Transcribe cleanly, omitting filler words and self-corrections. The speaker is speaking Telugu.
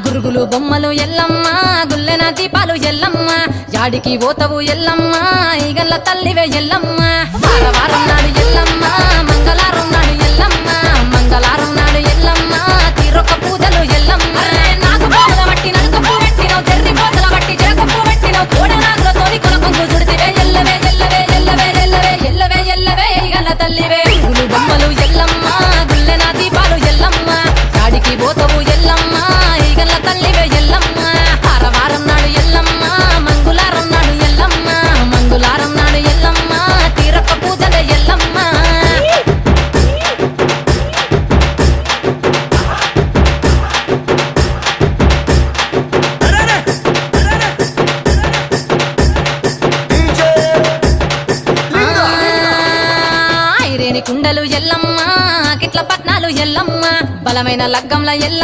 గురుగులు బొమ్మలు ఎల్లమ్మ గుల్లెన దీపాలు ఎల్లమ్మ యాడికి పోతవు ఎల్లమ్మ ఈగల్ల తల్లివే ఎల్లమ్మ వారం నాడు ఎల్లమ్మ మంగళారం నాడు ఎల్లమ్మ మంగళారం నాడు ఎల్లమ్మ తీరొక్క పూజలు ఎల్లమ్మ నాకు పూల బట్టి నలుకప్పు పెట్టినవు జర్రి పోతల బట్టి జరకప్పు పెట్టినవు కోడ నాగులతోని కొనకొంగు చుడితివే ఎల్లవే ఎల్లవే ఎల్లవే ఎల్లవే ఎల్లవే ఎల్లవే ఈగల్ల తల్లివే గురుగులు బొమ్మలు ఎల్లమ్మ గుల్లెన దీపాలు ఎల్లమ్మ యాడికి పోతవు ఎల్లమ్మ ఈగల్ల తల్లివే ఎల్లమ్మ వారం నాడు ఎల్లమ్మ మంగళారం నాడు ఎల్లమ్మ మంగళారం నాడు ఎల్లమ్మ తీరొక్క పూజల ఎల్లమ్మ ఐరేని కుండలు ఎల్లమ్మ కిట్ల పట్నాలు ఎల్లమ్మ బలమైన లగ్గంల ఎల్లమ్మ